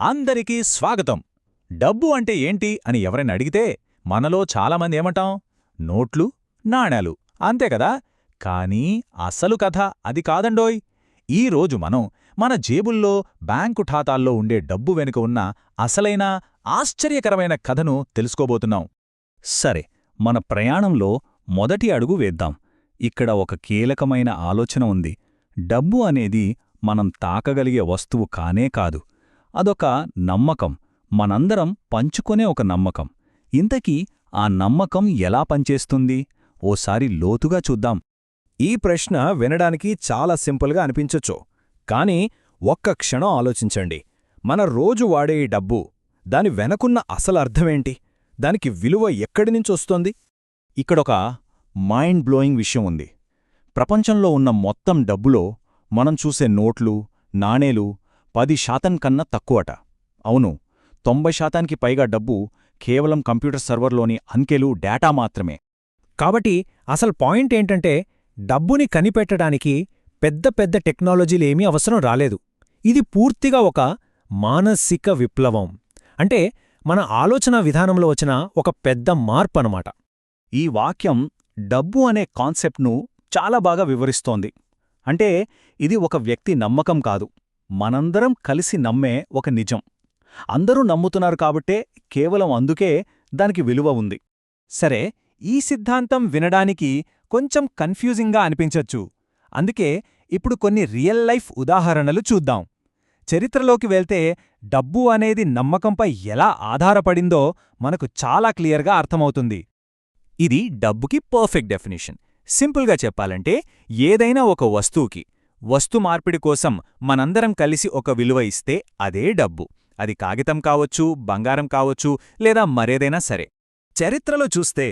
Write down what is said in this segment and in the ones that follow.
అందరికీ స్వాగతం. డబ్బు అంటే ఏంటి అని ఎవరైనా అడిగితే మనలో చాలామంది ఏమంటాం? నోట్లు, నాణేలు అంతే కదా. కానీ అసలు కథ అది కాదండోయ్. ఈరోజు మనం మన జేబుల్లో, బ్యాంకు ఖాతాల్లో ఉండే డబ్బు వెనుక ఉన్న అసలైన ఆశ్చర్యకరమైన కథను తెలుసుకోబోతున్నాం. సరే, మన ప్రయాణంలో మొదటి అడుగు వేద్దాం. ఇక్కడ ఒక కీలకమైన ఆలోచన ఉంది. డబ్బు అనేది మనం తాకగలిగే వస్తువు కానే కాదు. అదొక నమ్మకం, మనందరం పంచుకొనే ఒక నమ్మకం. ఇంతకీ ఆ నమ్మకం ఎలా పనిచేస్తుంది? ఓసారి లోతుగా చూద్దాం. ఈ ప్రశ్న వినడానికి చాలా సింపుల్గా అనిపించొచ్చు, కానీ ఒక్క క్షణం ఆలోచించండి. మన రోజు వాడే ఈ డబ్బు, దాని వెనకున్న అసలు అర్థమేంటి? దానికి విలువ ఎక్కడినుంచొస్తోంది? ఇక్కడొక మైండ్ బ్లోయింగ్ విషయం ఉంది. ప్రపంచంలో ఉన్న మొత్తం డబ్బులో మనం చూసే నోట్లు, నాణేలు 10% కన్నా తక్కువట. అవును, 90%కి పైగా డబ్బు కేవలం కంప్యూటర్ సర్వర్లోని అంకెలు, డేటా మాత్రమే. కాబట్టి అసలు పాయింట్ ఏంటంటే, డబ్బుని కనిపెట్టడానికి పెద్ద పెద్ద టెక్నాలజీలేమీ అవసరం రాలేదు. ఇది పూర్తిగా ఒక మానసిక విప్లవం. అంటే మన ఆలోచనా విధానంలో వచ్చిన ఒక పెద్ద మార్పనమాట. ఈ వాక్యం డబ్బు అనే కాన్సెప్ట్ను చాలా బాగా వివరిస్తోంది. అంటే ఇది ఒక వ్యక్తి నమ్మకం కాదు, మనందరం కలిసి నమ్మే ఒక నిజం. అందరూ నమ్ముతున్నారు కాబట్టే, కేవలం అందుకే దానికి విలువ ఉంది. సరే, ఈ సిద్ధాంతం వినడానికి కొంచెం కన్ఫ్యూజింగ్గా అనిపించొచ్చు. అందుకే ఇప్పుడు కొన్ని రియల్ లైఫ్ ఉదాహరణలు చూద్దాం. చరిత్రలోకి వెళ్తే డబ్బు అనేది నమ్మకంపై ఎలా ఆధారపడిందో మనకు చాలా క్లియర్గా అర్థమవుతుంది. ఇది డబ్బుకి పర్ఫెక్ట్ డెఫినిషన్. సింపుల్గా చెప్పాలంటే, ఏదైనా ఒక వస్తువుకి వస్తు మార్పిడి కోసం మనందరం కలిసి ఒక విలువ ఇస్తే అదే డబ్బు. అది కాగితం కావచ్చు, బంగారం కావచ్చు, లేదా మరేదైనా సరే. చరిత్రలో చూస్తే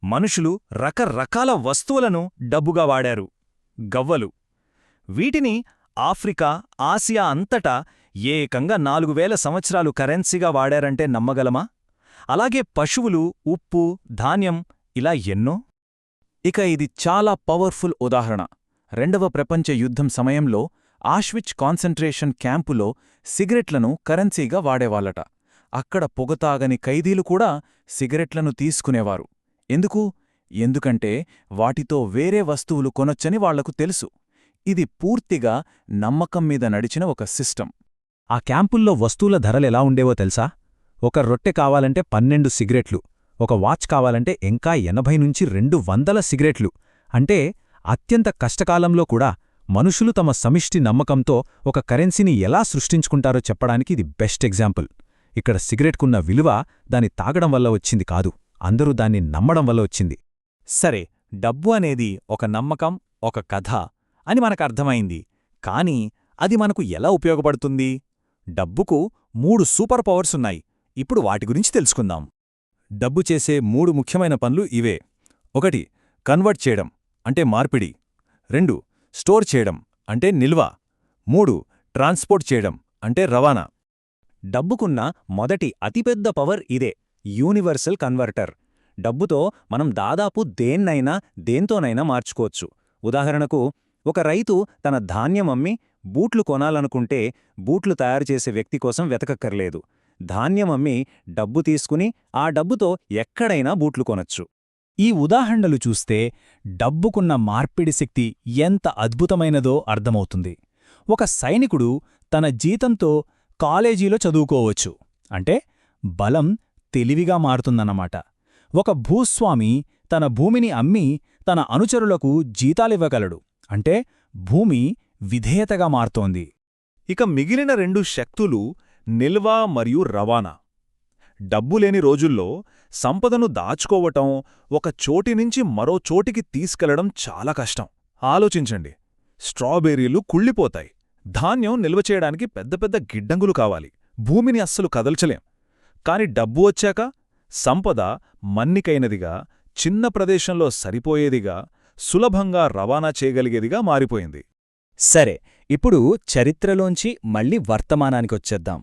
మనుషులు రకరకాల వస్తువులను డబ్బుగా వాడారు. గవ్వలు, వీటిని ఆఫ్రికా, ఆసియా అంతటా ఏకంగా 4000 సంవత్సరాలు కరెన్సీగా వాడారంటే నమ్మగలమా? అలాగే పశువులు, ఉప్పు, ధాన్యం, ఇలా ఎన్నో. ఇక ఇది చాలా పవర్ఫుల్ ఉదాహరణ. రెండవ ప్రపంచ యుద్ధం సమయంలో ఆష్విచ్ కాన్సంట్రేషన్ క్యాంపులో సిగరెట్లను కరెన్సీగా వాడేవాళ్లట. అక్కడ పొగతాగని ఖైదీలు కూడా సిగరెట్లను తీసుకునేవారు. ఎందుకు? ఎందుకంటే వాటితో వేరే వస్తువులు కొనొచ్చని వాళ్లకు తెలుసు. ఇది పూర్తిగా నమ్మకం మీద నడిచిన ఒక సిస్టమ్. ఆ క్యాంపుల్లో వస్తువుల ధరలెలా ఉండేవో తెలుసా? ఒక రొట్టె కావాలంటే 12 సిగరెట్లు, ఒక వాచ్ కావాలంటే ఇంకా 80 నుంచి 200 సిగరెట్లు. అంటే అత్యంత కష్టకాలంలో కూడా మనుషులు తమ సమిష్టి నమ్మకంతో ఒక కరెన్సీని ఎలా సృష్టించుకుంటారో చెప్పడానికి ఇది బెస్ట్ ఎగ్జాంపుల్. ఇక్కడ సిగరెట్కున్న విలువ దాన్ని తాగడం వల్ల వచ్చింది కాదు, అందరూ దాన్ని నమ్మడం వల్ల వచ్చింది. సరే, డబ్బు అనేది ఒక నమ్మకం, ఒక కథ అని మనకర్థమైంది. కానీ అది మనకు ఎలా ఉపయోగపడుతుంది? డబ్బుకు 3 సూపర్ పవర్స్ ఉన్నాయి. ఇప్పుడు వాటి గురించి తెలుసుకుందాం. డబ్బు చేసే 3 ముఖ్యమైన పనులు ఇవే. 1. కన్వర్ట్ చేయడం, అంటే మార్పిడి. 2. స్టోర్ చేయడం, అంటే నిల్వ. 3. ట్రాన్స్పోర్ట్ చేయడం, అంటే రవాణా. డబ్బుకున్న మొదటి అతిపెద్ద పవర్ ఇదే, యూనివర్సల్ కన్వర్టర్. డబ్బుతో మనం దాదాపు దేన్నైనా దేంతోనైనా మార్చుకోవచ్చు. ఉదాహరణకు, ఒక రైతు తన ధాన్యం అమ్మి బూట్లు కొనాలనుకుంటే బూట్లు తయారుచేసే వ్యక్తి కోసం వెతకక్కర్లేదు. ధాన్యం అమ్మి డబ్బు తీసుకుని ఆ డబ్బుతో ఎక్కడైనా బూట్లు కొనొచ్చు. ఈ ఉదాహరణలు చూస్తే డబ్బుకున్న మార్పిడి శక్తి ఎంత అద్భుతమైనదో అర్థమవుతుంది. ఒక సైనికుడు తన జీతంతో కాలేజీలో చదువుకోవచ్చు, అంటే బలం తెలివిగా మారుతుందన్నమాట. ఒక భూస్వామి తన భూమిని అమ్మి తన అనుచరులకు జీతాలివ్వగలడు, అంటే భూమి విధేయతగా మారుతోంది. ఇక మిగిలిన 2 శక్తులు నిల్వ మరియు రవాణా. డబ్బులేని రోజుల్లో సంపదను దాచుకోవటం, ఒక చోటినుంచి మరో చోటికి తీసుకెళ్లడం చాలా కష్టం. ఆలోచించండి, స్ట్రాబెర్రీలు కుళ్ళిపోతాయి, ధాన్యం నిల్వ చేయడానికి పెద్ద పెద్ద గిడ్డంగులు కావాలి, భూమిని అస్సలు కదల్చలేం. కాని డబ్బు వచ్చాక సంపద మన్నికైనదిగా, చిన్న ప్రదేశంలో సరిపోయేదిగా, సులభంగా రవాణా చేయగలిగేదిగా మారిపోయింది. సరే, ఇప్పుడు చరిత్రలోంచి మళ్ళీ వర్తమానానికొచ్చేద్దాం.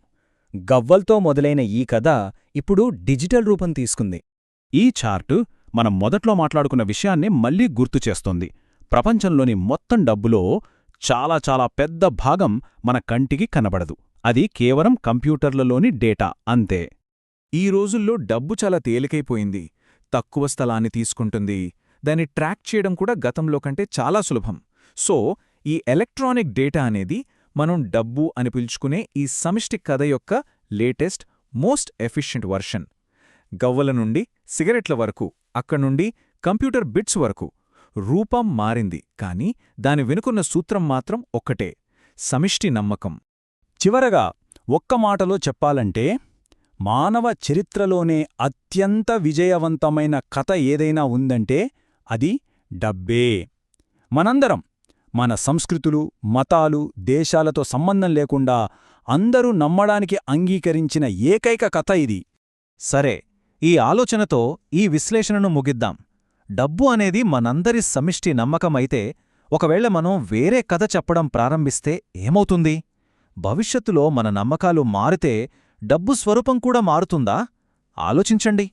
గవ్వల్తో మొదలైన ఈ కథ ఇప్పుడు డిజిటల్ రూపం తీసుకుంది. ఈ చార్టు మనం మొదట్లో మాట్లాడుకున్న విషయాన్ని మళ్లీ గుర్తుచేస్తోంది. ప్రపంచంలోని మొత్తం డబ్బులో చాలా చాలా పెద్ద భాగం మన కంటికి కనబడదు. అది కేవలం కంప్యూటర్లలోని డేటా అంతే. ఈ రోజుల్లో డబ్బు చాలా తేలికైపోయింది. తక్కువ స్థలాన్ని తీసుకుంటుంది. దాన్ని ట్రాక్ చేయడం కూడా గతంలో కంటే చాలా సులభం. సో ఈ ఎలక్ట్రానిక్ డేటా అనేది మనం డబ్బు అని పిలుచుకునే ఈ సమిష్టి కథ యొక్క లేటెస్ట్, మోస్ట్ ఎఫిషియెంట్ వర్షన్. గవ్వల నుండి సిగరెట్ల వరకు, అక్కడ్నుండి కంప్యూటర్ బిట్స్ వరకు రూపం మారింది, కానీ దాని వెనుకున్న సూత్రం మాత్రం ఒక్కటే: సమిష్టి నమ్మకం. చివరగా ఒక్క మాటలో చెప్పాలంటే, మానవ చరిత్రలోనే అత్యంత విజయవంతమైన కథ ఏదైనా ఉందంటే అది డబ్బే. మనందరం, మన సంస్కృతులు, మతాలు, దేశాలతో సంబంధం లేకుండా అందరూ నమ్మడానికి అంగీకరించిన ఏకైక కథ ఇది. సరే, ఈ ఆలోచనతో ఈ విశ్లేషణను ముగిద్దాం. డబ్బు అనేది మనందరి సమిష్టి నమ్మకమైతే, ఒకవేళ మనం వేరే కథ చెప్పడం ప్రారంభిస్తే ఏమవుతుంది? భవిష్యత్తులో మన నమ్మకాలు మారితే డబ్బు స్వరూపం కూడా మారుతుందా? ఆలోచించండి.